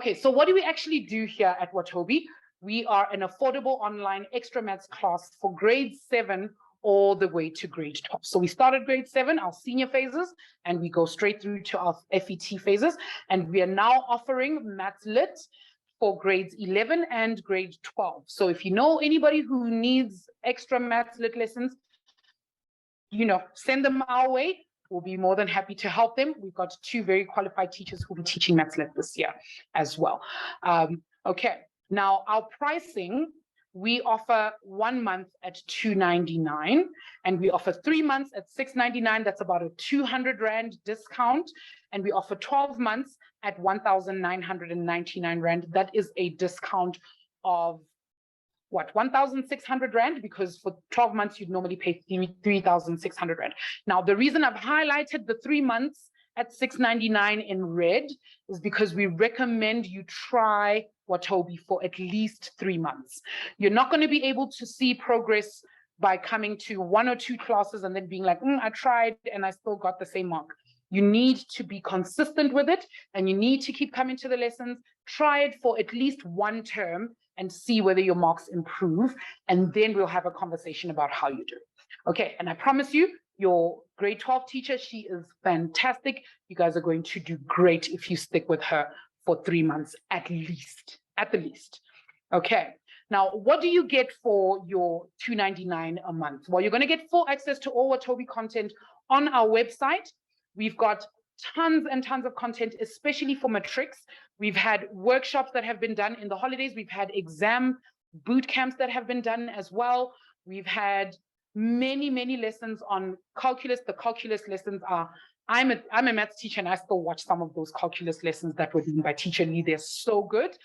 Okay, so what do we actually do here at Watobe? We are an affordable online extra maths class for grade 7 all the way to grade 12. So we start at grade 7, our senior phases, and we go straight through to our FET phases. And we are now offering Maths Lit for grades 11 and grade 12. So if you know anybody who needs extra Maths Lit lessons, send them our way. We'll be more than happy to help them. We've got 2 very qualified teachers who will be teaching Maths Lit this year as well. Okay, now our pricing, we offer 1 month at $299, and we offer 3 months at $699. That's about a 200 Rand discount. And we offer 12 months at 1,999 Rand. That is a discount of what, 1,600 Rand, because for 12 months, you'd normally pay 3,600 Rand. Now, the reason I've highlighted the 3 months at $699 in red is because we recommend you try Watobe for at least 3 months. You're not going to be able to see progress by coming to 1 or 2 classes and then being like, I tried and I still got the same mark. You need to be consistent with it, and you need to keep coming to the lessons. Try it for at least 1 term and see whether your marks improve, and then we'll have a conversation about how you do. Okay, and I promise you, your grade 12 teacher, she is fantastic. You guys are going to do great if you stick with her for 3 months at the least. Okay, now what do you get for your $299 a month? Well, you're going to get full access to all Watobe content on our website. We've got tons and tons of content, especially for matrics. We've had workshops that have been done in the holidays. We've had exam boot camps that have been done as well. We've had many lessons on calculus. The calculus lessons are, I'm a maths teacher and I still watch some of those calculus lessons that were done by Teacher Lee. They're so good.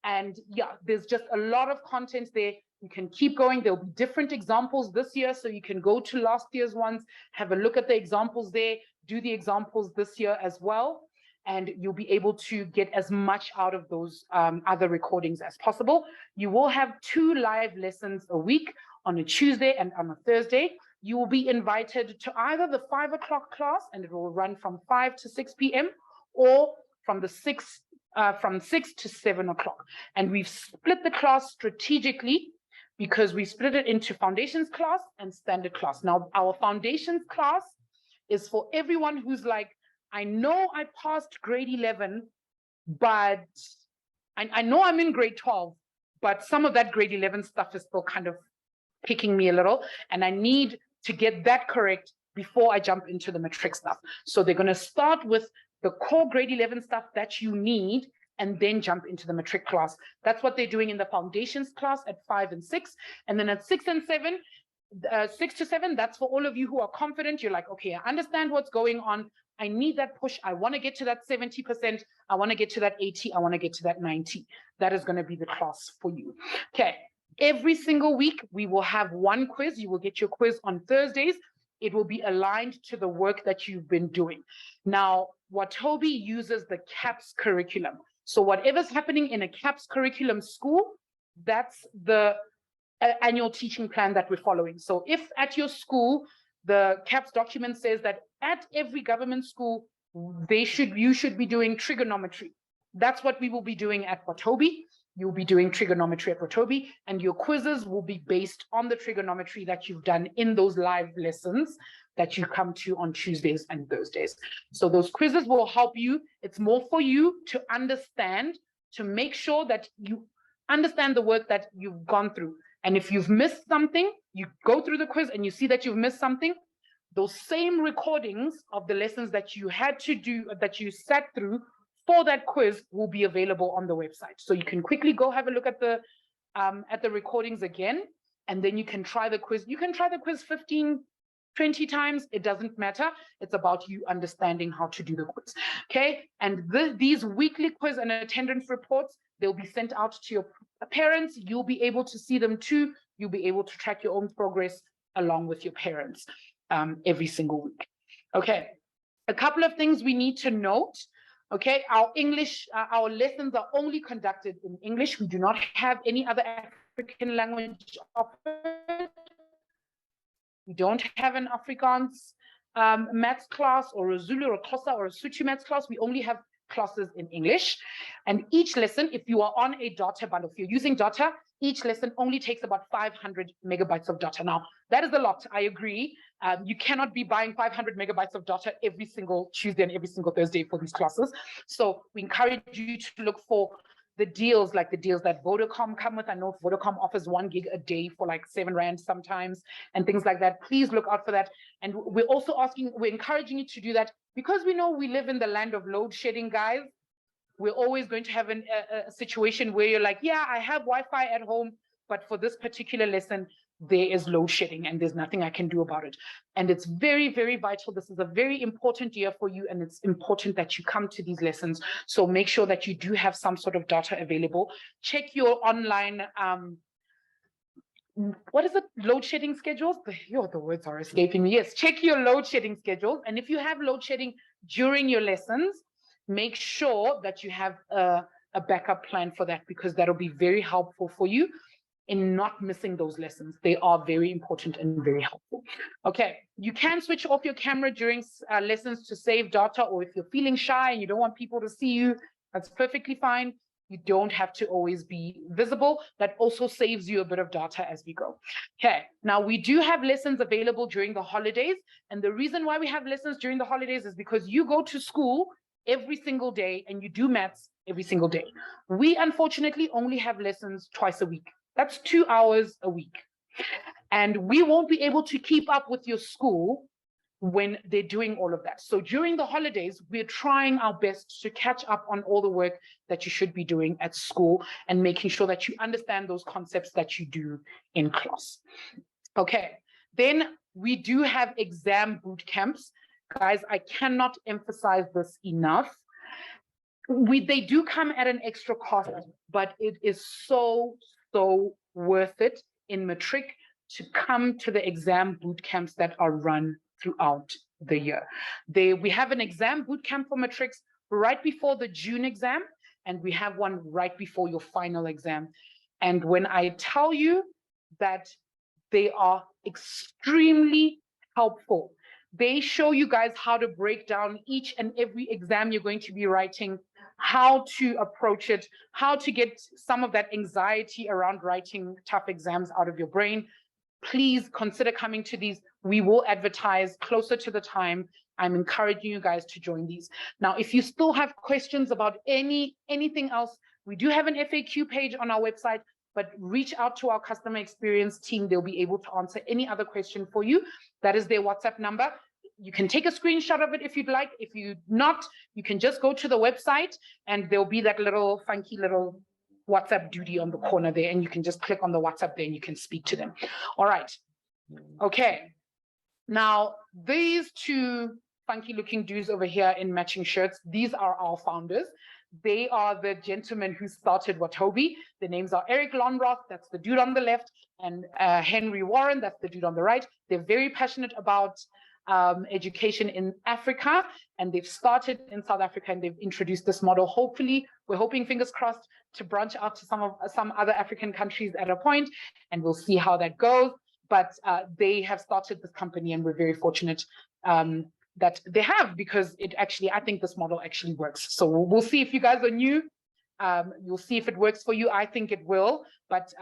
And yeah, there's just a lot of content there. You can keep going. There'll be different examples this year, so you can go to last year's ones, have a look at the examples there, do the examples this year as well, and you'll be able to get as much out of those other recordings as possible. You will have 2 live lessons a week, on a Tuesday and on a Thursday. You will be invited to either the 5 o'clock class, and it will run from 5 to 6 p.m., or from 6 to 7 o'clock. And we've split the class strategically because we split it into foundations class and standard class. Now, our foundations class is for everyone who's like, I know I passed grade 11, but I know I'm in grade 12, but some of that grade 11 stuff is still kind of picking me a little, and I need to get that correct before I jump into the matric stuff. So they're going to start with the core grade 11 stuff that you need, and then jump into the matric class. That's what they're doing in the foundations class at 5 and 6. And then at 6 and 7, 6 to 7, that's for all of you who are confident. You're like, okay, I understand what's going on. I need that push. I want to get to that 70%. I want to get to that 80. I want to get to that 90. That is going to be the class for you. Okay. Every single week, we will have 1 quiz. You will get your quiz on Thursdays. It will be aligned to the work that you've been doing. Now, Watobe uses the CAPS curriculum. So whatever's happening in a CAPS curriculum school, that's the annual teaching plan that we're following. So if at your school, the CAPS document says that at every government school, you should be doing trigonometry. That's what we will be doing at Watobe. You'll be doing trigonometry at Watobe, and your quizzes will be based on the trigonometry that you've done in those live lessons that you come to on Tuesdays and Thursdays. So those quizzes will help you. It's more for you to understand, to make sure that you understand the work that you've gone through. And if you've missed something, you go through the quiz and you see that you've missed something, those same recordings of the lessons that you had to do, that you sat through for that quiz, will be available on the website. So you can quickly go have a look at the recordings again, and then you can try the quiz. You can try the quiz 15, 20 times. It doesn't matter. It's about you understanding how to do the quiz. Okay. And these weekly quiz and attendance reports, they'll be sent out to your parents. You'll be able to see them too. You'll be able to track your own progress along with your parents every single week. Okay. A couple of things we need to note. Okay, our lessons are only conducted in English. We do not have any other African language offered. We don't have an Afrikaans maths class, or a Zulu or a Xhosa or a Sotho maths class. We only have classes in English. And each lesson, if you are on a data bundle, if you're using data, each lesson only takes about 500 megabytes of data. Now, that is a lot, I agree. You cannot be buying 500 megabytes of data every single Tuesday and every single Thursday for these classes. So we encourage you to look for the deals, like the deals that Vodacom come with. I know Vodacom offers 1 gig a day for like 7 Rand sometimes and things like that. Please look out for that. And we're also we're encouraging you to do that because we know we live in the land of load shedding, guys. We're always going to have a situation where you're like, yeah, I have Wi-Fi at home, but for this particular lesson, there is load shedding and there's nothing I can do about it. And it's very, very vital. This is a very important year for you, and it's important that you come to these lessons. So make sure that you do have some sort of data available. Check your online, what is it? Load shedding schedules? The words are escaping me. Yes, check your load shedding schedules. And if you have load shedding during your lessons, make sure that you have a backup plan for that, because that'll be very helpful for you in not missing those lessons. They are very important and very helpful. Okay, you can switch off your camera during lessons to save data, or if you're feeling shy and you don't want people to see you, that's perfectly fine. You don't have to always be visible. That also saves you a bit of data as we go. Okay, now we do have lessons available during the holidays. And the reason why we have lessons during the holidays is because you go to school every single day and you do maths every single day. We unfortunately only have lessons twice a week. That's 2 hours a week. And we won't be able to keep up with your school when they're doing all of that. So during the holidays, we're trying our best to catch up on all the work that you should be doing at school and making sure that you understand those concepts that you do in class. Okay, then we do have exam boot camps. Guys, I cannot emphasize this enough. They do come at an extra cost, but it is so worth it in matric to come to the exam boot camps that are run throughout the year. We have an exam boot camp for matrics right before the June exam, and we have one right before your final exam. And when I tell you that they are extremely helpful, they show you guys how to break down each and every exam you're going to be writing, how to approach it, how to get some of that anxiety around writing tough exams out of your brain. Please consider coming to these. We will advertise closer to the time. I'm encouraging you guys to join these. Now, if you still have questions about anything else, we do have an FAQ page on our website, but reach out to our customer experience team. They'll be able to answer any other question for you. That is their WhatsApp number. You can take a screenshot of it if you'd like. If you not, you can just go to the website and there'll be that little funky little WhatsApp duty on the corner there, and you can just click on the WhatsApp there and you can speak to them. All right. Okay. Now, these two funky looking dudes over here in matching shirts, these are our founders. They are the gentlemen who started Watobe. The names are Eric Lonroth, that's the dude on the left, and Henry Warren, that's the dude on the right. They're very passionate about education in Africa, and they've started in South Africa and they've introduced this model. Hopefully, we're hoping, fingers crossed, to branch out to some other African countries at a point, and we'll see how that goes. But they have started this company, and we're very fortunate that they have, because it actually, I think this model actually works. So we'll see. If you guys are new, you'll see if it works for you. I think it will, but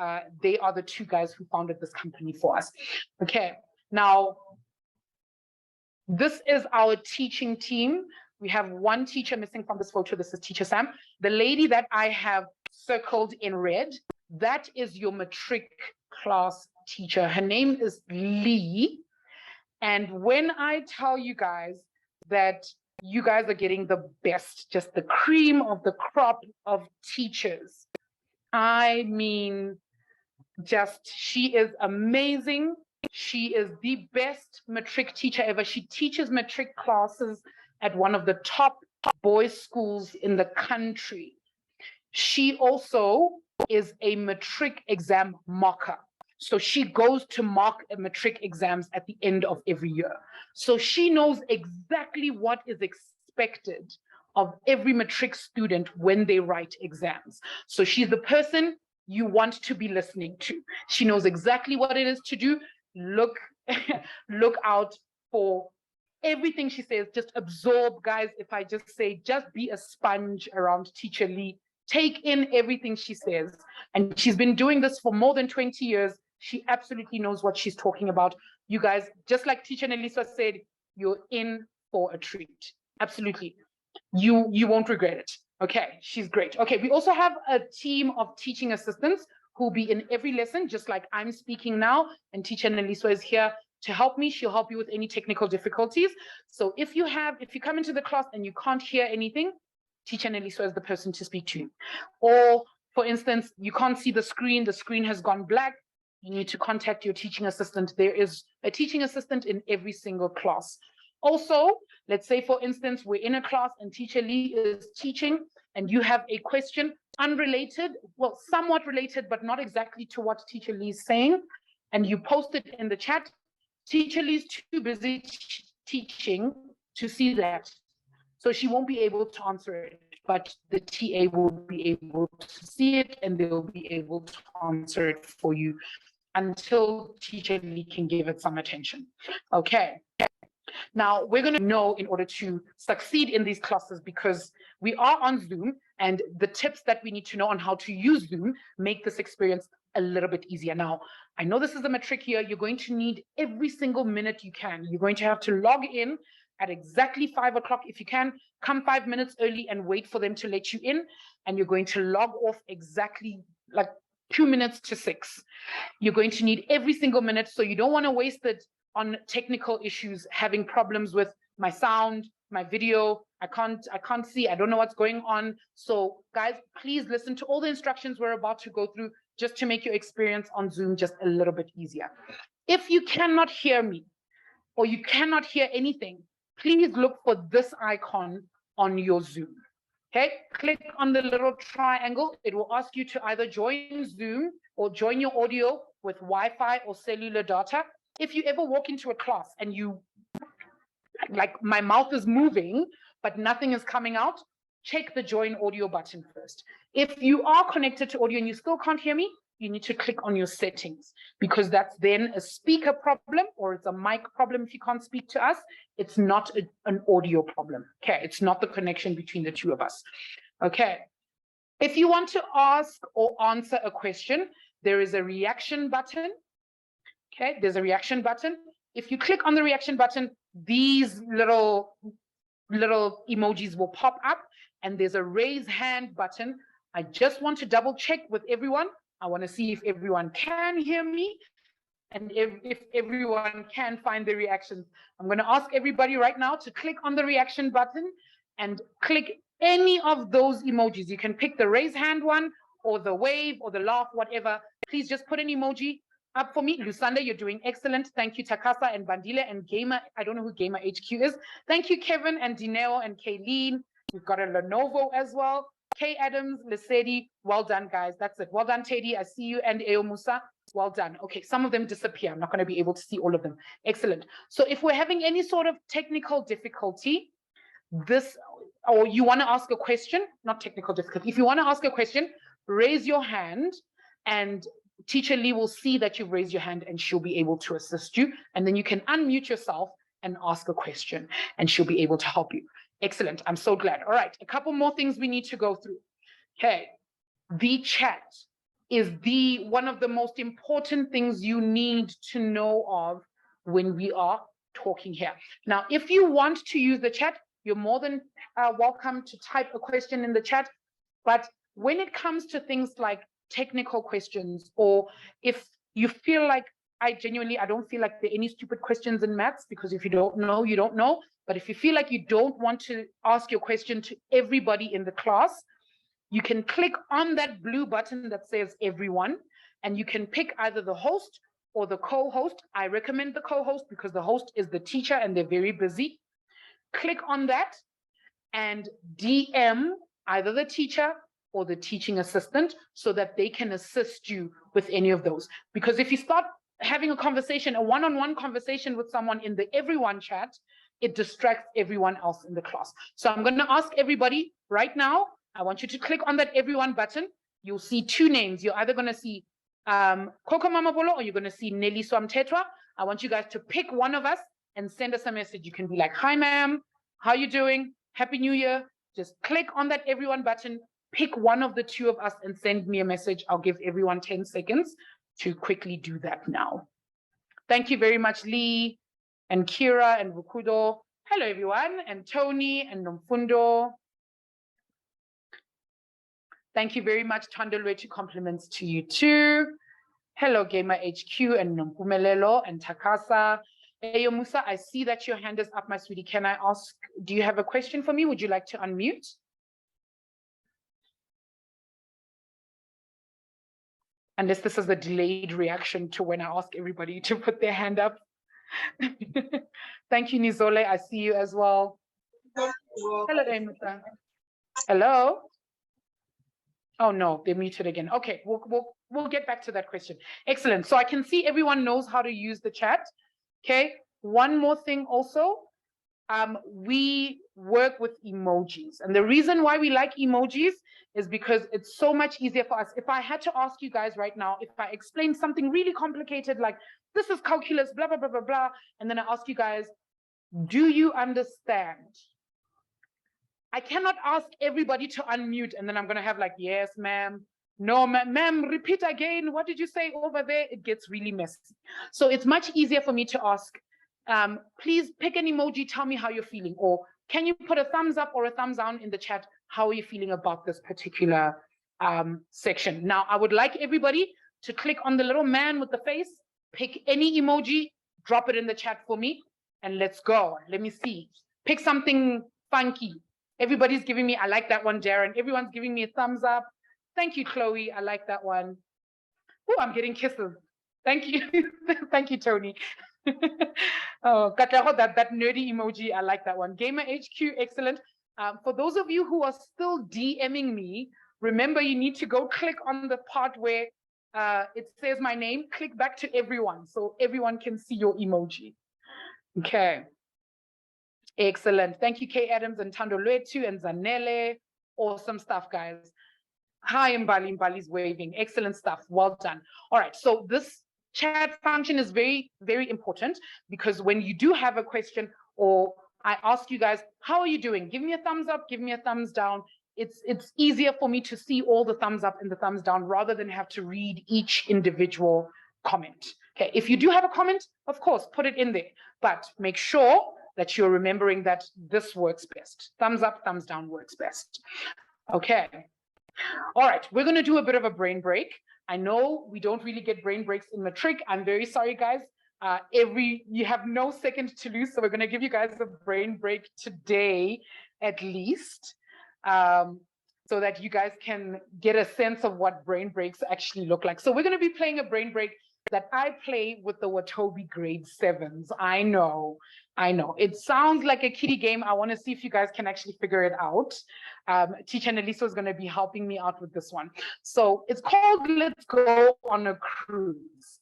they are the two guys who founded this company for us. Okay, now, this is our teaching team. We have one teacher missing from this photo. This is Teacher Sam. The lady that I have circled in red, that is your matric class teacher. Her name is Lee. And when I tell you guys that you guys are getting the best, just the cream of the crop of teachers, I mean, she is amazing. She is the best matric teacher ever. She teaches matric classes at one of the top boys' schools in the country. She also is a matric exam marker. So she goes to mark matric exams at the end of every year. So she knows exactly what is expected of every matric student when they write exams. So she's the person you want to be listening to. She knows exactly what it is to do. Look out for everything she says, just absorb, guys. If I just say, just be a sponge around Teacher Lee, take in everything she says. And she's been doing this for more than 20 years. She absolutely knows what she's talking about. You guys, just like Teacher Nelisa said, you're in for a treat. Absolutely. You won't regret it. Okay, she's great. Okay, we also have a team of teaching assistants who'll be in every lesson, just like I'm speaking now, and Teacher Nelisa is here to help me. She'll help you with any technical difficulties. So if you come into the class and you can't hear anything, Teacher Nelisa is the person to speak to. Or, for instance, you can't see the screen has gone black, you need to contact your teaching assistant. There is a teaching assistant in every single class. Also, let's say, for instance, we're in a class and Teacher Lee is teaching and you have a question unrelated, well, somewhat related, but not exactly to what Teacher Lee is saying, and you post it in the chat. Teacher Lee's too busy teaching to see that. So she won't be able to answer it, but the TA will be able to see it and they'll be able to answer it for you until Teacher Lee can give it some attention. Okay. Now, we're going to know in order to succeed in these classes, because we are on Zoom, and the tips that we need to know on how to use Zoom make this experience a little bit easier. Now, I know this is a matric year. You're going to need every single minute you can. You're going to have to log in at exactly 5 o'clock. If you can, come 5 minutes early and wait for them to let you in. And you're going to log off exactly like 2 minutes to 6. You're going to need every single minute. So you don't want to waste it on technical issues, having problems with my sound, my video. I can't see, I don't know what's going on. So guys, please listen to all the instructions we're about to go through just to make your experience on Zoom just a little bit easier. If you cannot hear me or you cannot hear anything, please look for this icon on your Zoom. Okay, click on the little triangle. It will ask you to either join Zoom or join your audio with Wi-Fi or cellular data. If you ever walk into a class and like my mouth is moving, but nothing is coming out, check the join audio button first. If you are connected to audio and you still can't hear me, you need to click on your settings, because that's then a speaker problem or it's a mic problem if you can't speak to us. It's not an audio problem. Okay, it's not the connection between the two of us. Okay, if you want to ask or answer a question, there is a reaction button. Okay, there's a reaction button. If you click on the reaction button, these little emojis will pop up, and there's a raise hand button. I just want to double check with everyone. I want to see if everyone can hear me and if everyone can find the reactions. I'm going to ask everybody right now to click on the reaction button and click any of those emojis. You can pick the raise hand one or the wave or the laugh, whatever. Please just put an emoji up for me. Lusanda, you're doing excellent. Thank you, Takasa and Bandile and Gamer. I don't know who Gamer HQ is. Thank you, Kevin and Dineo and Kayleen. We've got a Lenovo as well. Kay Adams, Lesedi, well done, guys. That's it. Well done, Teddy. I see you. And Eo Musa, well done. Okay, some of them disappear. I'm not going to be able to see all of them. Excellent. So if we're having any sort of technical difficulty, or you want to ask a question, not technical difficulty. If you want to ask a question, raise your hand and Teacher Lee will see that you've raised your hand and she'll be able to assist you. And then you can unmute yourself and ask a question and she'll be able to help you. Excellent. I'm so glad. All right. A couple more things we need to go through. Okay. The chat is one of the most important things you need to know of when we are talking here. Now, if you want to use the chat, you're more than welcome to type a question in the chat. But when it comes to things like technical questions, or if you feel like I don't feel like there are any stupid questions in maths, because if you don't know, you don't know. But if you feel like you don't want to ask your question to everybody in the class, you can click on that blue button that says everyone, and you can pick either the host or the co-host. I recommend the co-host because the host is the teacher and they're very busy. Click on that and DM either the teacher or the teaching assistant so that they can assist you with any of those. Because if you start having a conversation, a one-on-one conversation with someone in the everyone chat, it distracts everyone else in the class. So I'm going to ask everybody right now, I want you to click on that everyone button. You'll see two names. You're either going to see Coco Mamabolo or you're going to see Nelly Swamtetwa. I want you guys to pick one of us and send us a message. You can be like, hi, ma'am, how you doing? Happy New Year. Just click on that everyone button, pick one of the two of us and send me a message. I'll give everyone 10 seconds to quickly do that now. Thank you very much, Lee and Kira and Rukudo. Hello, everyone, and Tony and Nomfundo. Thank you very much, Tandalwetu. Compliments to you too. Hello, Gamer HQ and Nompumelelo and Takasa. Hey, Musa, I see that your hand is up, my sweetie. Can I ask, do you have a question for me? Would you like to unmute? Unless this is a delayed reaction to when I ask everybody to put their hand up. Thank you, Nizole. I see you as well. Hello, Musa. Hello. Oh no, they're muted again. Okay, we'll get back to that question. Excellent. So I can see everyone knows how to use the chat. Okay. One more thing also, we work with emojis, and the reason why we like emojis is because it's so much easier for us. If I had to ask you guys right now, if I explain something really complicated, like this is calculus, blah blah blah blah blah, and then I ask you guys, do you understand? I cannot ask everybody to unmute and then I'm going to have like, yes, ma'am. No, ma'am, repeat again. What did you say over there? It gets really messy. So it's much easier for me to ask, please pick an emoji, tell me how you're feeling. Or can you put a thumbs up or a thumbs down in the chat? How are you feeling about this particular section? Now, I would like everybody to click on the little man with the face, pick any emoji, drop it in the chat for me, and let's go. Let me see. Pick something funky. Everybody's giving me, I like that one, Darren. Everyone's giving me a thumbs up. Thank you, Chloe. I like that one. Oh, I'm getting kisses. Thank you. Thank you, Tony. Oh, Katlaho, that nerdy emoji. I like that one. Gamer HQ, excellent. For those of you who are still DMing me, remember you need to go click on the part where it says my name. Click back to everyone so everyone can see your emoji. Okay. Excellent. Thank you, Kay Adams and Tandolwetu and Zanele. Awesome stuff, guys. Hi, Mbali. Mbali's waving. Excellent stuff. Well done. All right. So this chat function is very, very important because when you do have a question or I ask you guys, how are you doing? Give me a thumbs up. Give me a thumbs down. It's easier for me to see all the thumbs up and the thumbs down rather than have to read each individual comment. Okay. If you do have a comment, of course, put it in there, but make sure that you're remembering that this works best. Thumbs up, thumbs down works best. Okay. All right, we're going to do a bit of a brain break. I know we don't really get brain breaks in matric. I'm very sorry, guys. You have no second to lose, so we're going to give you guys a brain break today, at least, so that you guys can get a sense of what brain breaks actually look like. So we're going to be playing a brain break that I play with the Watobe grade 7s. I know. It sounds like a kiddie game. I want to see if you guys can actually figure it out. Teacher Nelisa is going to be helping me out with this one. So it's called Let's Go on a Cruise.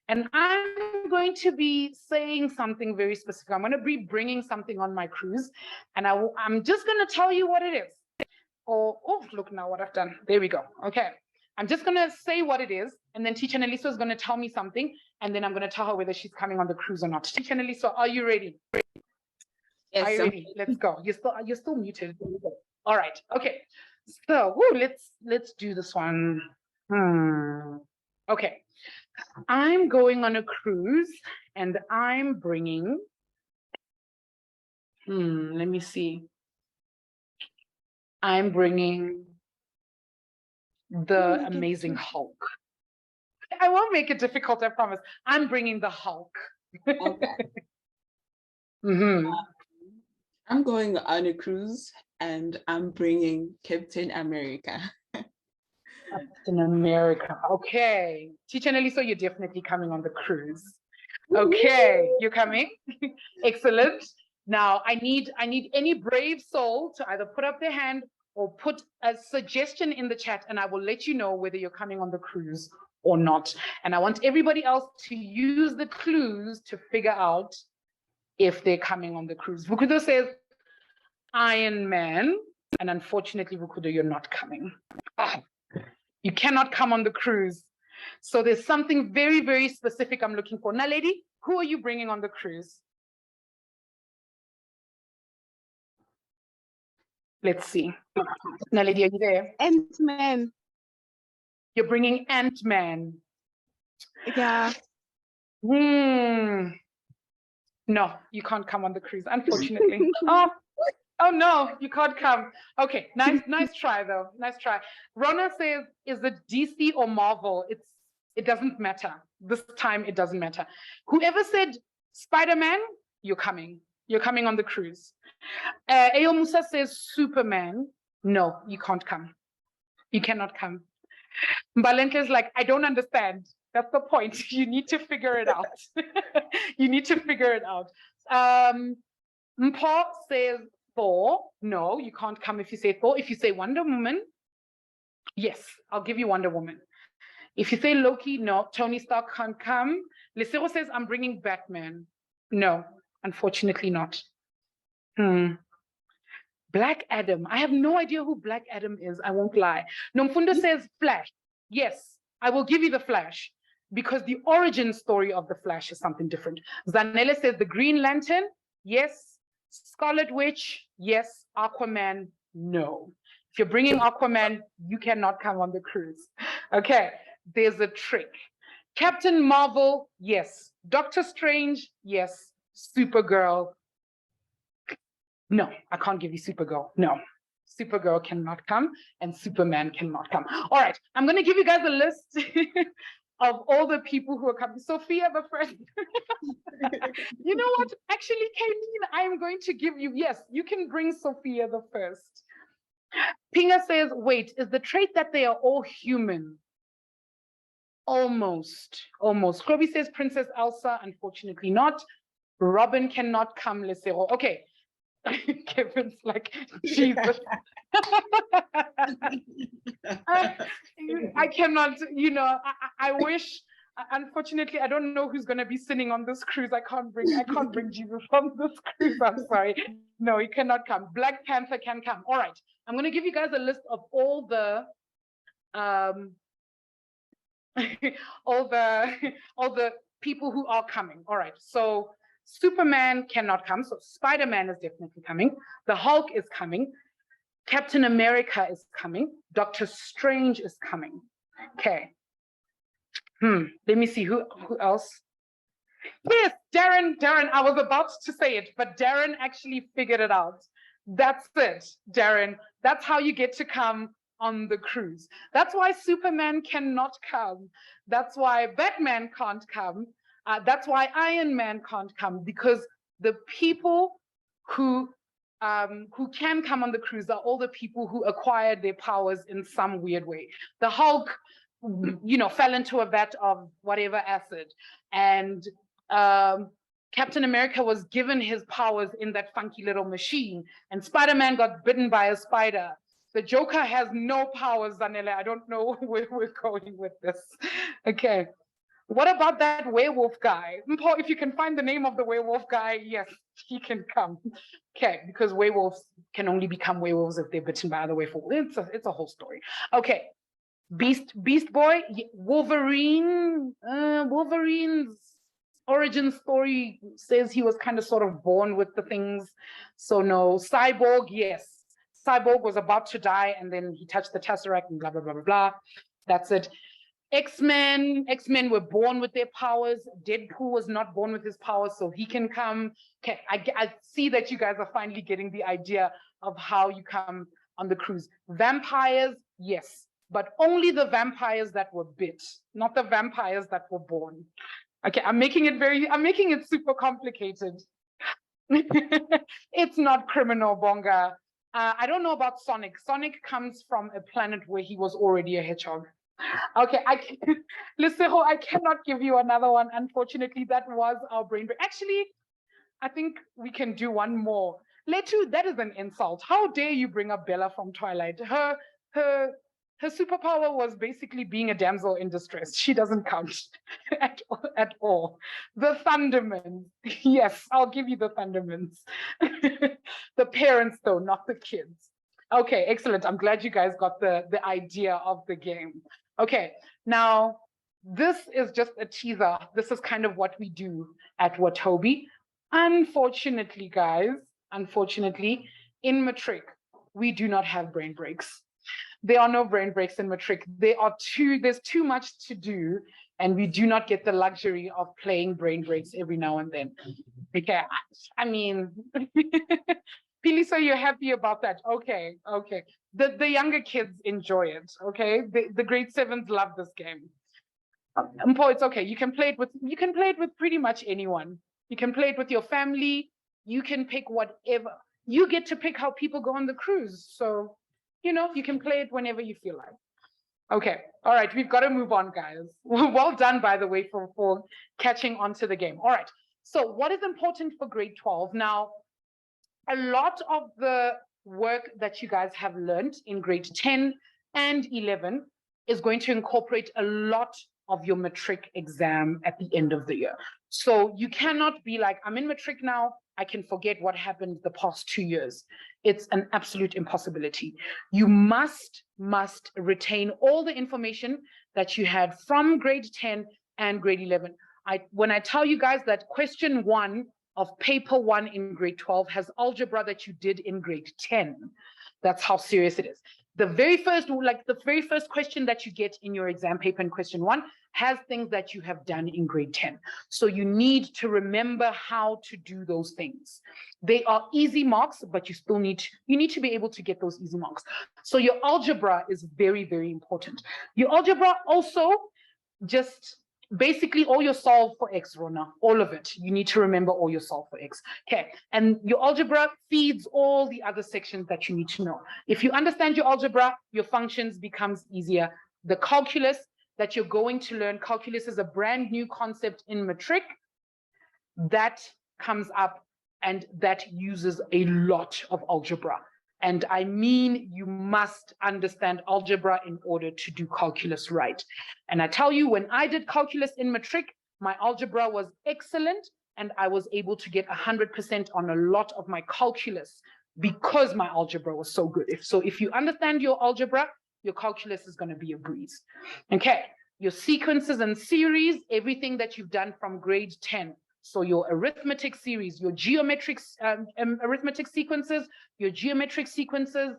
And I'm going to be saying something very specific. I'm going to be bringing something on my cruise. And I'm just going to tell you what it is. Oh, look now what I've done. There we go. Okay. I'm just going to say what it is, and then Teacher Nelisa is going to tell me something, and then I'm going to tell her whether she's coming on the cruise or not. Teacher Nelisa, are you ready? Yes. Are you ready? Let's go. You're still muted. All right. Okay. So let's do this one. Okay. I'm going on a cruise, and I'm bringing. Let me see. I'm bringing the amazing Hulk. I won't make it difficult, I promise. I'm bringing the Hulk. Okay. I'm going on a cruise and I'm bringing Captain America. Captain America. Okay. Teacher Nelisa, you're definitely coming on the cruise. Okay, you're coming. Excellent. Now I need any brave soul to either put up their hand or put a suggestion in the chat, and I will let you know whether you're coming on the cruise or not. And I want everybody else to use the clues to figure out if they're coming on the cruise. Vukudo says Iron Man, and unfortunately, Vukudo, you're not coming. You cannot come on the cruise. So there's something very, very specific I'm looking for. Now, lady, who are you bringing on the cruise? Let's see. Naledi, are you there? Ant-Man. You're bringing Ant-Man. Yeah. No, you can't come on the cruise, unfortunately. Oh no, you can't come. Okay, nice try though. Nice try. Rona says, is it DC or Marvel? It doesn't matter. This time it doesn't matter. Whoever said Spider-Man, you're coming. You're coming on the cruise. Ayo Musa says Superman. No, you can't come. You cannot come. Mbalenke is like, I don't understand. That's the point. You need to figure it out. You need to figure it out. Mpo says Thor. No, you can't come if you say Thor. If you say Wonder Woman, yes, I'll give you Wonder Woman. If you say Loki, no, Tony Stark can't come. Lesero says, I'm bringing Batman. No, unfortunately not. Black Adam. I have no idea who Black Adam is. I won't lie. Nomfundo says Flash. Yes, I will give you the Flash because the origin story of the Flash is something different. Zanele says the Green Lantern. Yes. Scarlet Witch. Yes. Aquaman. No. If you're bringing Aquaman, you cannot come on the cruise. Okay, there's a trick. Captain Marvel. Yes. Doctor Strange. Yes. Supergirl. No, I can't give you Supergirl. No, Supergirl cannot come and Superman cannot come. All right, I'm going to give you guys a list of all the people who are coming. Sophia the first. You know what? Actually, Kayleen, I'm going to give you, yes, you can bring Sophia the first. Pinga says, wait, is the trait that they are all human? Almost. Kobe says Princess Elsa, unfortunately not. Robin cannot come, Lesero. Okay. Kevin's like, Jesus. I cannot, I wish, unfortunately, I don't know who's going to be sitting on this cruise. I can't bring Jesus on this cruise. I'm sorry. No, he cannot come. Black Panther can come. All right. I'm going to give you guys a list of all the all the people who are coming. All right. So Superman cannot come, so Spider-Man is definitely coming. The Hulk is coming. Captain America is coming. Doctor Strange is coming. Okay. Let me see who else. Yes, Darren, I was about to say it, but Darren actually figured it out. That's it, Darren. That's how you get to come on the cruise. That's why Superman cannot come. That's why Batman can't come. That's why Iron Man can't come, because the people who can come on the cruise are all the people who acquired their powers in some weird way. The Hulk, fell into a vat of whatever acid, and Captain America was given his powers in that funky little machine, and Spider-Man got bitten by a spider. The Joker has no powers, Zanele. I don't know where we're going with this. Okay. What about that werewolf guy? Mpo, if you can find the name of the werewolf guy, yes, he can come. Okay, because werewolves can only become werewolves if they're bitten by other werewolves. It's a whole story. Okay, Beast Boy, Wolverine. Wolverine's origin story says he was kind of sort of born with the things. So no. Cyborg, yes. Cyborg was about to die and then he touched the Tesseract and blah, blah, blah, blah, blah. That's it. X-Men were born with their powers. Deadpool was not born with his powers, so he can come. Okay, I see that you guys are finally getting the idea of how you come on the cruise. Vampires, yes, but only the vampires that were bit, not the vampires that were born. Okay, I'm making it super complicated. It's not criminal, Bonga. I don't know about Sonic. Sonic comes from a planet where he was already a hedgehog. Okay, Lucero, I cannot give you another one. Unfortunately, that was our brain break. Actually, I think we can do one more. Letu, that is an insult. How dare you bring up Bella from Twilight? Her superpower was basically being a damsel in distress. She doesn't count at all. The Thundermans. Yes, I'll give you the Thundermans. The parents, though, not the kids. Okay, excellent. I'm glad you guys got the idea of the game. Okay, now this is just a teaser. This is kind of what we do at Watobe. Unfortunately, guys, in Matric, we do not have brain breaks. There are no brain breaks in matric. There's too much to do, and we do not get the luxury of playing brain breaks every now and then. Okay, I mean, Pili, so you're happy about that? Okay. The younger kids enjoy it. Okay, the grade 7s love this game. Mpo, it's okay. You can play it with pretty much anyone. You can play it with your family. You can pick whatever. You get to pick how people go on the cruise. So, you can play it whenever you feel like. Okay, all right, we've got to move on, guys. Well done, by the way, for catching on to the game. All right, so what is important for grade 12? Now, a lot of the work that you guys have learned in grade 10 and 11 is going to incorporate a lot of your matric exam at the end of the year. So you cannot be like, I'm in matric now, I can forget what happened the past 2 years. It's an absolute impossibility. You must retain all the information that you had from grade 10 and grade 11. When I tell you guys that question 1 of paper 1 in grade 12 has algebra that you did in grade 10, that's how serious it is. The very first question that you get in your exam paper in question 1 has things that you have done in grade 10. So you need to remember how to do those things. They are easy marks, but you need to be able to get those easy marks. So your algebra is very, very important. Your algebra also just basically all your solve for X, Rona, all of it. You need to remember all your solve for X. Okay, and your algebra feeds all the other sections that you need to know. If you understand your algebra, your functions becomes easier. The calculus that you're going to learn, calculus is a brand new concept in matric that comes up and that uses a lot of algebra. And I mean, you must understand algebra in order to do calculus right. And I tell you, when I did calculus in matric, my algebra was excellent, and I was able to get 100% on a lot of my calculus because my algebra was so good. If you understand your algebra, your calculus is going to be a breeze. Okay, your sequences and series, everything that you've done from grade 10. So your arithmetic series, your geometric arithmetic sequences, your geometric sequences,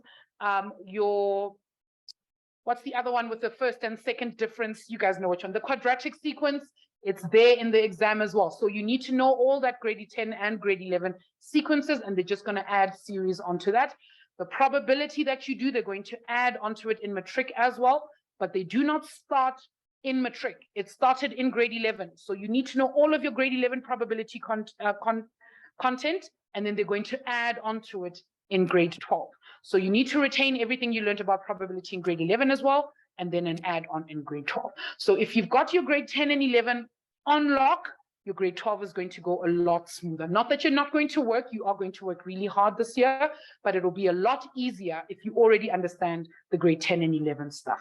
what's the other one with the first and second difference? You guys know which one. The quadratic sequence, it's there in the exam as well. So you need to know all that grade 10 and grade 11 sequences, and they're just going to add series onto that. The probability that you do, they're going to add onto it in matric as well, but they do not start in matric. It started in grade 11. So you need to know all of your grade 11 probability content, and then they're going to add onto it in grade 12. So you need to retain everything you learned about probability in grade 11 as well, and then an add on in grade 12. So if you've got your grade 10 and 11 on lock, your grade 12 is going to go a lot smoother. Not that you're not going to work, you are going to work really hard this year, but it'll be a lot easier if you already understand the grade 10 and 11 stuff.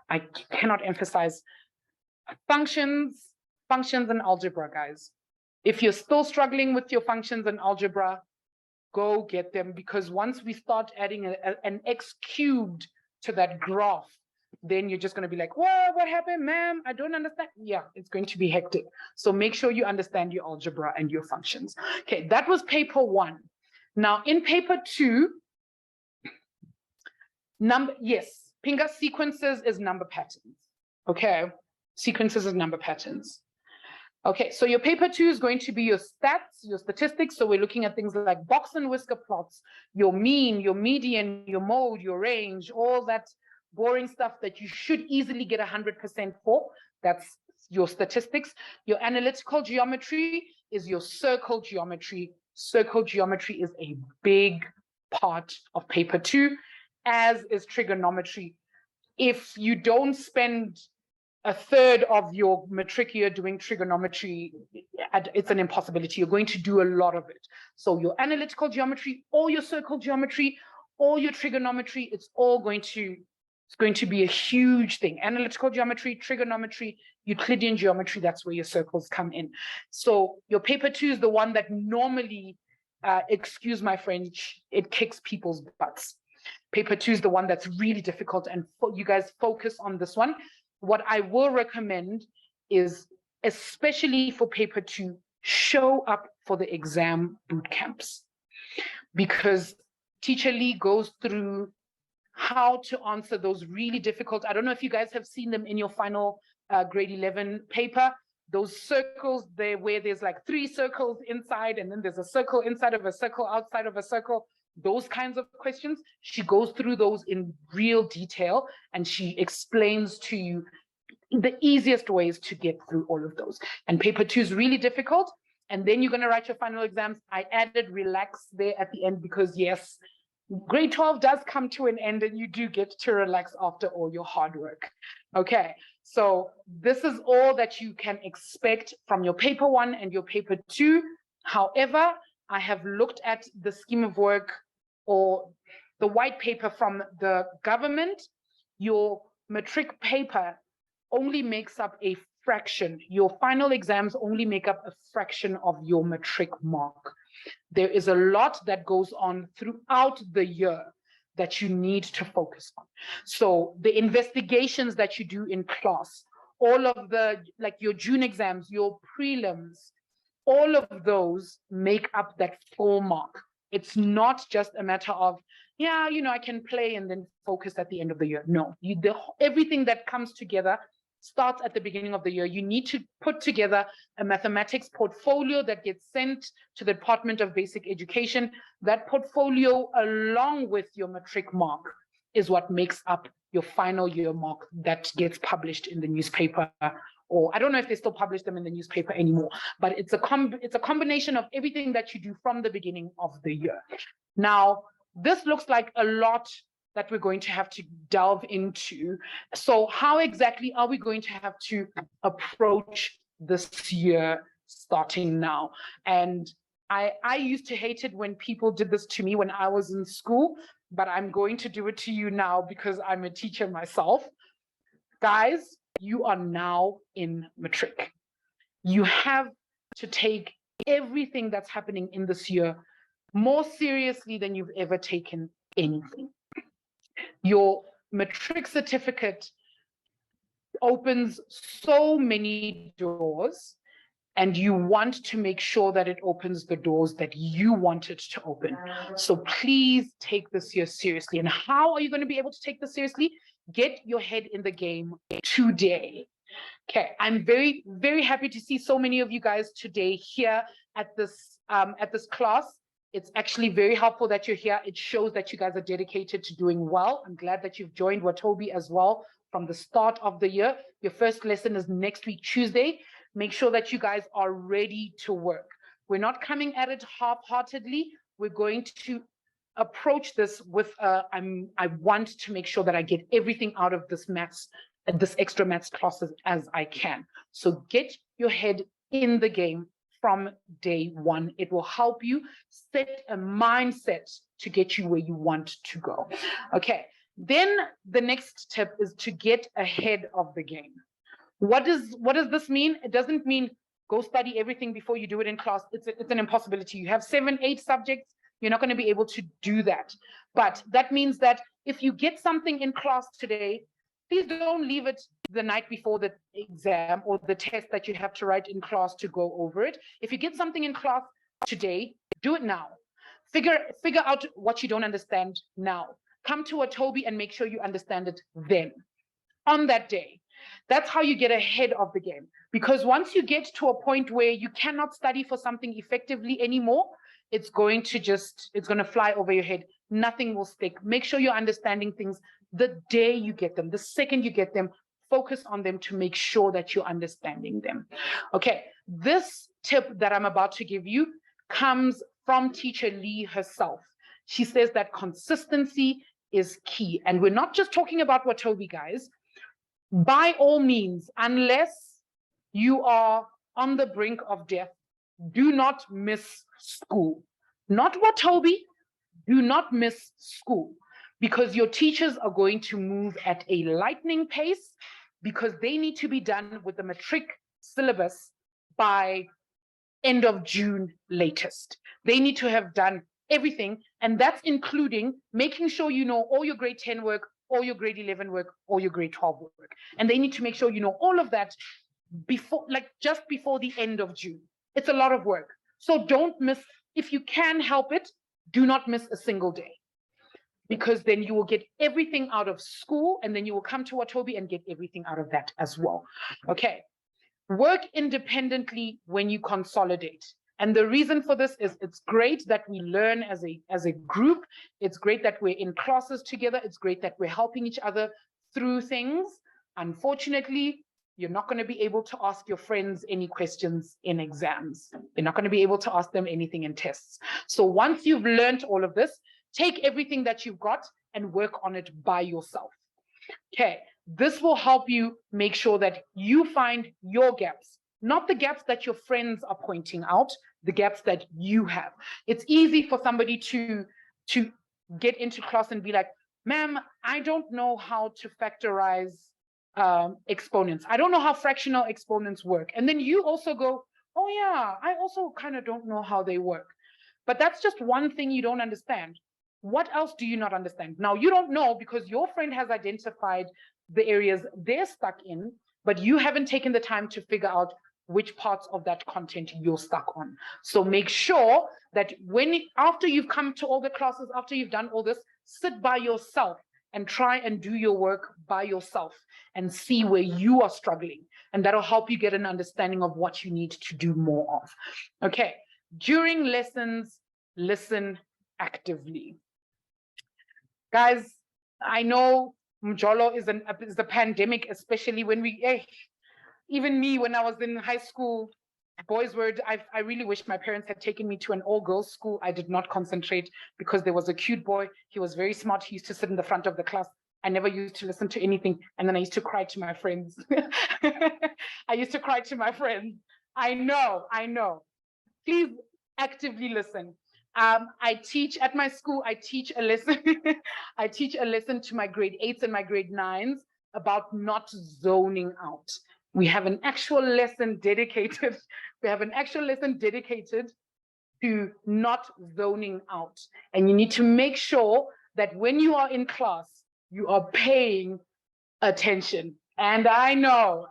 I cannot emphasize functions and algebra, guys. If you're still struggling with your functions and algebra, go get them, because once we start adding an x cubed to that graph, then you're just going to be like, whoa, what happened, ma'am? I don't understand. Yeah, it's going to be hectic. So make sure you understand your algebra and your functions. Okay, that was paper 1. Now in paper 2, Pinga, sequences is number patterns. Okay, sequences is number patterns. Okay, so your paper 2 is going to be your stats, your statistics. So we're looking at things like box and whisker plots, your mean, your median, your mode, your range, all that boring stuff that you should easily get 100% for. That's your statistics. Your analytical geometry is your circle geometry. Circle geometry is a big part of paper 2, as is trigonometry. If you don't spend a third of your matric year doing trigonometry, it's an impossibility. You're going to do a lot of it. So your analytical geometry, all your circle geometry, all your trigonometry, it's going to be a huge thing. Analytical geometry, trigonometry, Euclidean geometry, that's where your circles come in. So your paper 2 is the one that normally, excuse my French, it kicks people's butts. Paper 2 is the one that's really difficult, and you guys focus on this one. What I will recommend is, especially for paper 2, show up for the exam boot camps, because Teacher Lee goes through how to answer those really difficult, I don't know if you guys have seen them in your final grade 11 paper, those circles there where there's like 3 circles inside and then there's a circle inside of a circle, outside of a circle, those kinds of questions. She goes through those in real detail and she explains to you the easiest ways to get through all of those. And paper 2 is really difficult. And then you're going to write your final exams. I added relax there at the end because yes, grade 12 does come to an end and you do get to relax after all your hard work. Okay, so this is all that you can expect from your paper 1 and your paper 2. However, I have looked at the scheme of work or the white paper from the government. Your matric paper only makes up a fraction. Your final exams only make up a fraction of your matric mark. There is a lot that goes on throughout the year that you need to focus on. So the investigations that you do in class, all of the, like your June exams, your prelims, all of those make up that full mark. It's not just a matter of, yeah, you know, I can play and then focus at the end of the year. No, everything that comes together starts at the beginning of the year. You need to put together a mathematics portfolio that gets sent to the Department of Basic Education. That portfolio, along with your matric mark, is what makes up your final year mark that gets published in the newspaper. Or I don't know if they still publish them in the newspaper anymore, but it's a combination of everything that you do from the beginning of the year. Now, this looks like a lot that we're going to have to delve into. So how exactly are we going to have to approach this year starting now? And I used to hate it when people did this to me when I was in school, but I'm going to do it to you now because I'm a teacher myself. Guys, you are now in matric. You have to take everything that's happening in this year more seriously than you've ever taken anything. Your matric certificate opens so many doors, and you want to make sure that it opens the doors that you want it to open. So please take this year seriously. And how are you going to be able to take this seriously? Get your head in the game today. Okay, I'm very, very happy to see so many of you guys today here at this class. It's actually very helpful that you're here. It shows that you guys are dedicated to doing well. I'm glad that you've joined Watobe as well from the start of the year. Your first lesson is next week, Tuesday. Make sure that you guys are ready to work. We're not coming at it half-heartedly. We're going to approach this with, I want to make sure that I get everything out of this extra maths classes as I can. So get your head in the game from day one. It will help you set a mindset to get you where you want to go. Okay, then the next tip is to get ahead of the game. What does this mean? It doesn't mean go study everything before you do it in class. It's an impossibility. You have 7, 8 subjects. You're not going to be able to do that. But that means that if you get something in class today, please don't leave it the night before the exam or the test that you have to write in class to go over it. If you get something in class today, do it now. Figure out what you don't understand now. Come to Watobe and make sure you understand it then, on that day. That's how you get ahead of the game. Because once you get to a point where you cannot study for something effectively anymore, it's going to fly over your head. Nothing will stick. Make sure you're understanding things the day you get them. The second you get them, focus on them to make sure that you're understanding them. Okay, this tip that I'm about to give you comes from Teacher Lee herself. She says that consistency is key. And we're not just talking about Watobe, guys. By all means, unless you are on the brink of death, do not miss school. Not Watobe, do not miss school, because your teachers are going to move at a lightning pace because they need to be done with the matric syllabus by end of June latest. They need to have done everything, and that's including making sure you know all your grade 10 work, all your grade 11 work, all your grade 12 work. And they need to make sure you know all of that before, like just before the end of June. It's a lot of work. So don't miss, if you can help it, do not miss a single day. because then you will get everything out of school, and then you will come to Watobe and get everything out of that as well. Okay. Work independently when you consolidate. And the reason for this is it's great that we learn as a group. It's great that we're in classes together. It's great that we're helping each other through things. Unfortunately, you're not going to be able to ask your friends any questions in exams. You're not going to be able to ask them anything in tests. So once you've learned all of this, take everything that you've got and work on it by yourself. Okay, this will help you make sure that you find your gaps, not the gaps that your friends are pointing out, the gaps that you have. It's easy for somebody to get into class and be like, ma'am, I don't know how to factorize exponents. I don't know how fractional exponents work. And then you also go, oh yeah, I also kind of don't know how they work. But that's just one thing you don't understand. What else do you not understand? Now, you don't know because your friend has identified the areas they're stuck in, but you haven't taken the time to figure out which parts of that content you're stuck on. So make sure that after you've come to all the classes, after you've done all this, sit by yourself and try and do your work by yourself and see where you are struggling. And that'll help you get an understanding of what you need to do more of. Okay, during lessons, listen actively. Guys, I know Mjolo is a pandemic, especially when even me, when I was in high school, boys were, I really wish my parents had taken me to an all-girls school. I did not concentrate because there was a cute boy. He was very smart. He used to sit in the front of the class. I never used to listen to anything. And then I used to cry to my friends. I used to cry to my friends. I know. Please actively listen. I teach at my school, I teach a lesson. I teach a lesson to my grade 8s and my grade 9s about not zoning out. We have an actual lesson dedicated. We have an actual lesson dedicated to not zoning out. And you need to make sure that when you are in class, you are paying attention. And I know,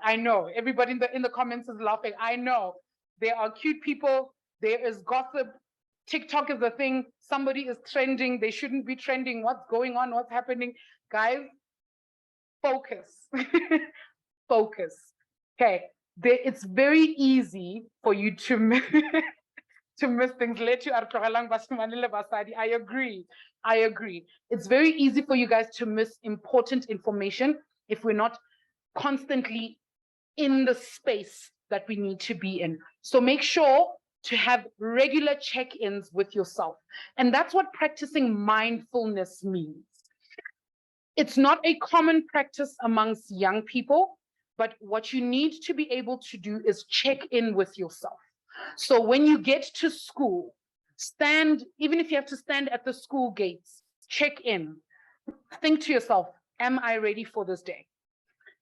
everybody in the comments is laughing. I know there are cute people. There is gossip. TikTok is a thing. Somebody is trending. They shouldn't be trending. What's going on? What's happening? Guys, focus. Focus. Okay. It's very easy for you to miss things. I agree. It's very easy for you guys to miss important information if we're not constantly in the space that we need to be in. So make sure to have regular check-ins with yourself. And that's what practicing mindfulness means. It's not a common practice amongst young people, but what you need to be able to do is check in with yourself. So when you get to school, even if you have to stand at the school gates, check in. Think to yourself, am I ready for this day?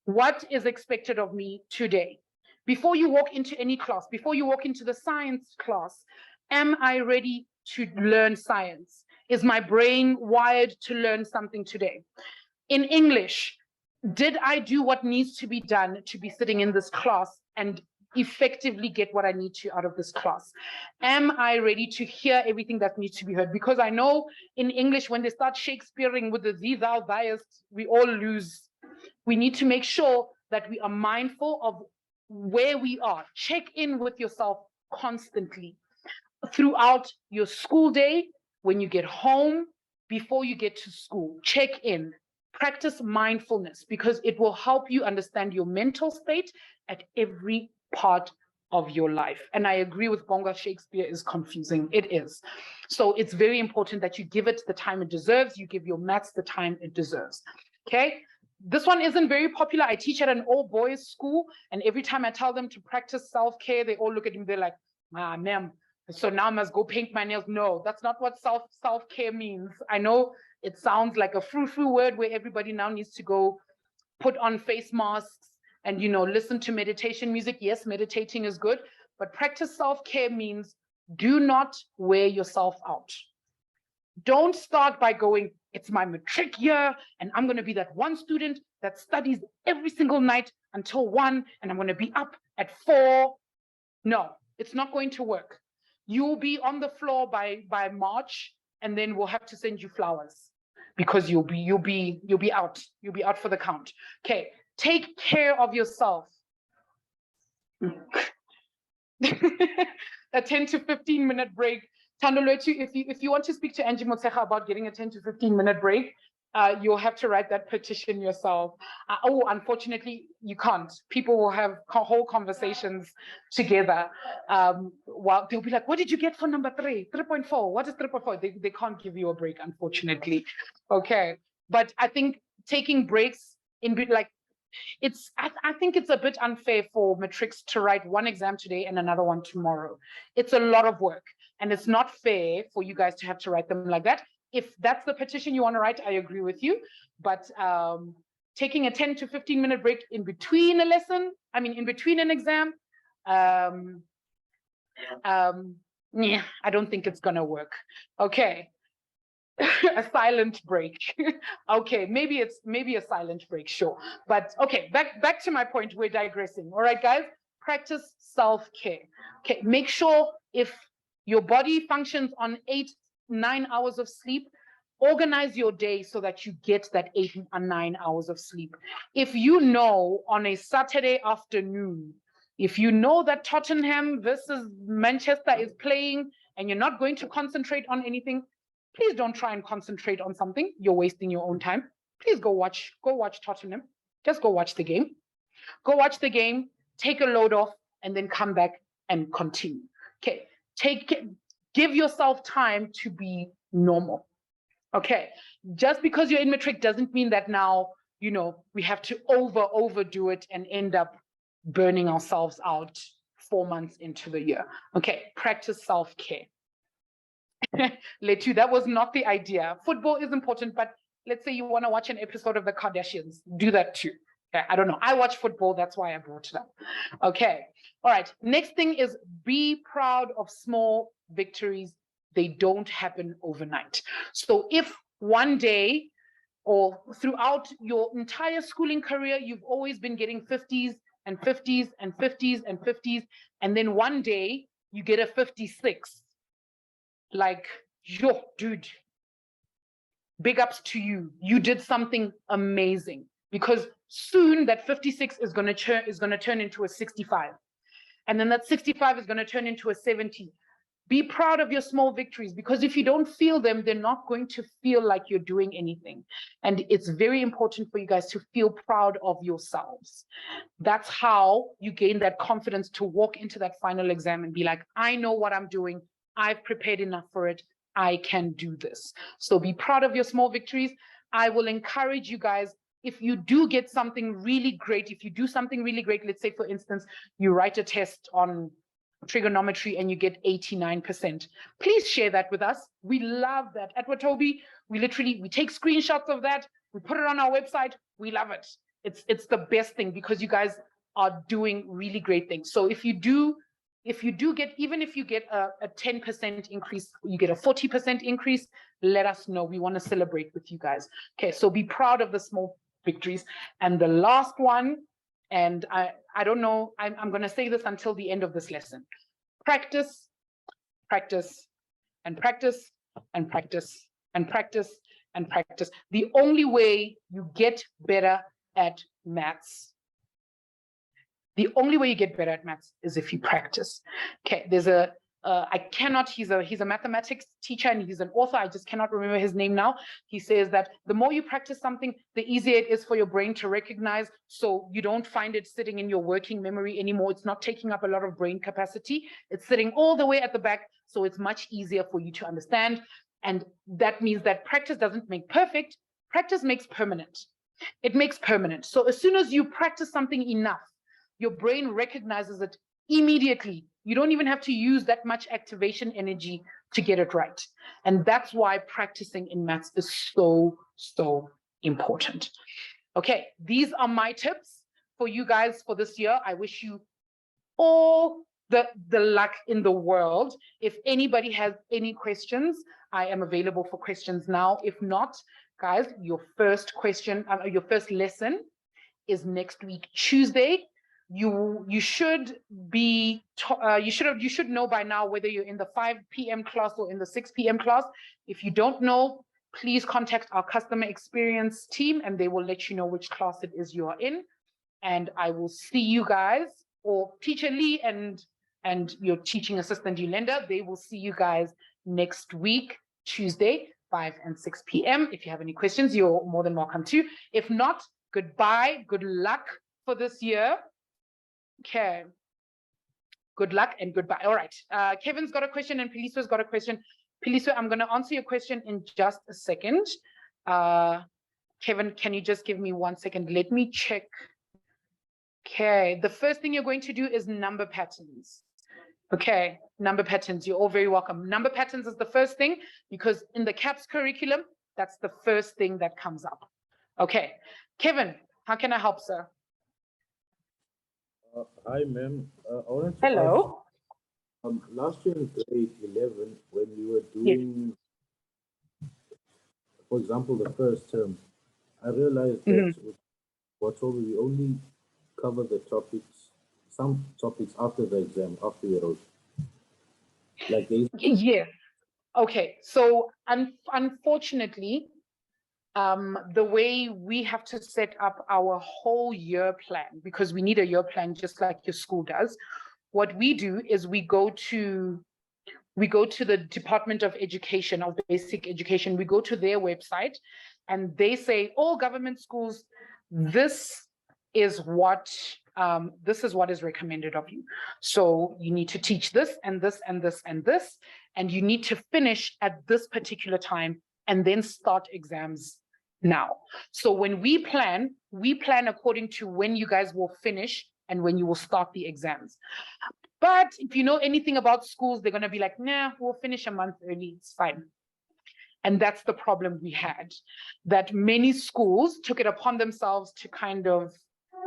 What is expected of me today? Before you walk into any class, before you walk into the science class, am I ready to learn science? Is my brain wired to learn something today? In English, did I do what needs to be done to be sitting in this class and effectively get what I need to out of this class? Am I ready to hear everything that needs to be heard? Because I know in English, when they start Shakespearing with the thee, thou, thiest, we all lose. We need to make sure that we are mindful of where we are. Check in with yourself constantly throughout your school day, when you get home, before you get to school. Check in. Practice mindfulness because it will help you understand your mental state at every part of your life. And I agree with Bonga, Shakespeare is confusing. It is. So it's very important that you give it the time it deserves. You give your maths the time it deserves. Okay. This one isn't very popular. I teach at an all-boys school, and every time I tell them to practice self-care, they all look at me, they're like, ma'am, so now I must go paint my nails. No, that's not what self-care means. I know it sounds like a frou-frou word where everybody now needs to go put on face masks and, listen to meditation music. Yes, meditating is good, but practice self-care means do not wear yourself out. Don't start by going, it's my matric year, and I'm going to be that one student that studies every single night until 1, and I'm going to be up at 4. No, it's not going to work. You'll be on the floor by March, and then we'll have to send you flowers. because you'll be out for the count. Okay, take care of yourself. A 10 to 15 minute break. Tandolotu, if you want to speak to Angie Motsecha about getting a 10 to 15 minute break, you'll have to write that petition yourself. Unfortunately, you can't. People will have whole conversations together. While they'll be like, what did you get for number 3? 3.4. What is 3.4? They can't give you a break, unfortunately. Okay. But I think taking breaks I think it's a bit unfair for matrics to write one exam today and another one tomorrow. It's a lot of work, and it's not fair for you guys to have to write them like that. If that's the petition you want to write, I agree with you. But taking a 10 to 15 minute break in between a lesson, in between an exam, yeah, I don't think it's gonna work. Okay. A silent break. Okay, maybe a silent break, sure. But okay, back to my point, we're digressing. All right, guys, practice self-care. Okay, make sure if your body functions on 8-9 hours of sleep, organize your day so that you get that 8 or 9 hours of sleep. If you know on a Saturday afternoon, if you know that Tottenham versus Manchester is playing and you're not going to concentrate on anything, please don't try and concentrate on something. You're wasting your own time. Please go watch Tottenham. Just go watch the game. Go watch the game, take a load off, and then come back and continue. Okay, give yourself time to be normal. Okay, just because you're in matric doesn't mean that now, we have to overdo it and end up burning ourselves out 4 months into the year. Okay, practice self-care. Letu, that was not the idea. Football is important, but let's say you want to watch an episode of the Kardashians, do that too. Okay, I don't know. I watch football, that's why I brought it up. Okay, all right. Next thing is be proud of small victories. They don't happen overnight. So if one day or throughout your entire schooling career, you've always been getting 50s and 50s and 50s and 50s, and then one day you get a 56, like, yo, dude, big ups to you. You did something amazing, because soon that 56 is going to turn into a 65, and then that 65 is going to turn into a 70. Be proud of your small victories, because if you don't feel them, they're not going to feel like you're doing anything. And it's very important for you guys to feel proud of yourselves. That's how you gain that confidence to walk into that final exam and be like, I know what I'm doing. I've prepared enough for it. I can do this. So be proud of your small victories. I will encourage you guys, if you do get something really great, if you do something really great, let's say, for instance, you write a test on trigonometry and you get 89%, please share that with us. We love that. At Watobe, we take screenshots of that, we put it on our website. We love it. It's the best thing, because you guys are doing really great things. So if you do get, even if you get a 10% increase, you get a 40% increase, let us know. We want to celebrate with you guys. Okay, so be proud of the small victories. And the last one, and I don't know, I'm going to say this until the end of this lesson. Practice, practice, and practice, and practice, and practice, and practice. The only way you get better at maths, the only way you get better at maths is if you practice. Okay, there's he's a mathematics teacher and he's an author. I just cannot remember his name now. He says that the more you practice something, the easier it is for your brain to recognize. So you don't find it sitting in your working memory anymore. It's not taking up a lot of brain capacity. It's sitting all the way at the back. So it's much easier for you to understand. And that means that practice doesn't make perfect. Practice makes permanent. It makes permanent. So as soon as you practice something enough, your brain recognizes it immediately. You don't even have to use that much activation energy to get it right. And that's why practicing in maths is so, so important. Okay, these are my tips for you guys for this year. I wish you all the luck in the world. If anybody has any questions, I am available for questions now. If not, guys, your first lesson is next week, Tuesday. You should know by now whether you're in the 5 p.m. class or in the 6 p.m. class. If you don't know, please contact our customer experience team and they will let you know which class it is you are in. And I will see you guys, or Teacher Lee and your teaching assistant Yolanda, they will see you guys next week, Tuesday, 5 and 6 p.m. If you have any questions, you're more than welcome to. If not, goodbye, good luck for this year. Okay. Good luck and goodbye. All right. Kevin's got a question and Peliso's got a question. Peliso, I'm going to answer your question in just a second. Kevin, can you just give me 1 second? Let me check. Okay. The first thing you're going to do is number patterns. Okay. Number patterns. You're all very welcome. Number patterns is the first thing because in the CAPS curriculum, that's the first thing that comes up. Okay. Kevin, how can I help, sir? Hi, ma'am. Hello. Last year in grade 11, when we were doing, for example, the first term, I realized that with Watobe, we only cover the topics, some topics after the exam, after you wrote. Like they. Yeah. Okay. So unfortunately, the way we have to set up our whole year plan, because we need a year plan just like your school does, what we do is we go to the Department of Education, of Basic Education, we go to their website and they say, all government schools, this is what is recommended of you. So you need to teach this and this and this and this, and you need to finish at this particular time and then start exams now. So when we plan according to when you guys will finish and when you will start the exams. But if you know anything about schools, they're going to be like, nah, we'll finish a month early, it's fine. And that's the problem we had, that many schools took it upon themselves to kind of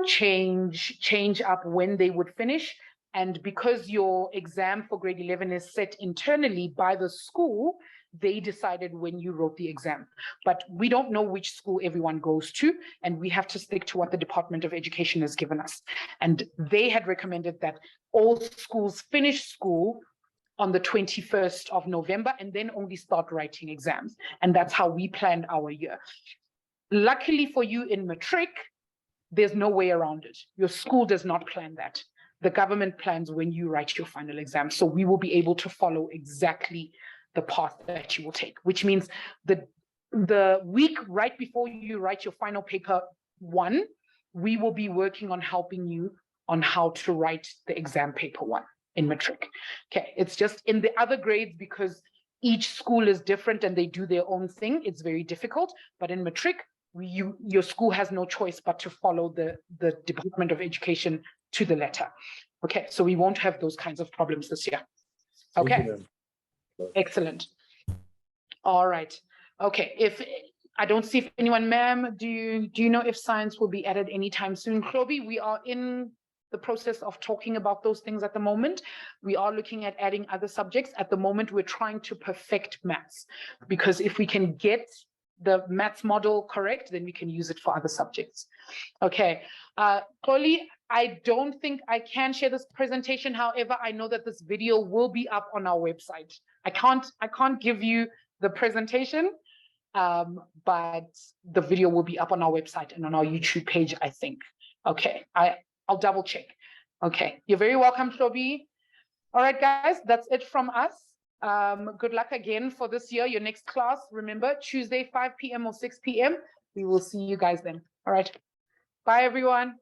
change up when they would finish. And because your exam for grade 11 is set internally by the school, they decided when you wrote the exam. But we don't know which school everyone goes to, and we have to stick to what the Department of Education has given us. And they had recommended that all schools finish school on the 21st of November and then only start writing exams. And that's how we planned our year. Luckily for you in matric, there's no way around it. Your school does not plan that. The government plans when you write your final exam. So we will be able to follow exactly the path that you will take, which means the week right before you write your final paper 1, we will be working on helping you on how to write the exam paper 1 in matric. Okay, it's just in the other grades, because each school is different and they do their own thing, it's very difficult. But in matric, your school has no choice but to follow the Department of Education to the letter. Okay, so we won't have those kinds of problems this year. Okay. Excellent. All right. Okay. If I don't see if anyone, ma'am, do you know if science will be added anytime soon? Chloe, we are in the process of talking about those things at the moment. We are looking at adding other subjects. At the moment, we're trying to perfect maths, because if we can get the maths model correct, then we can use it for other subjects. Okay. Chloe, I don't think I can share this presentation. However, I know that this video will be up on our website. I can't give you the presentation, but the video will be up on our website and on our YouTube page, I think. Okay, I'll double check. Okay, you're very welcome, Chloe. All right, guys, that's it from us. Good luck again for this year. Your next class, remember, Tuesday, 5 p.m. or 6 p.m. We will see you guys then. All right. Bye, everyone.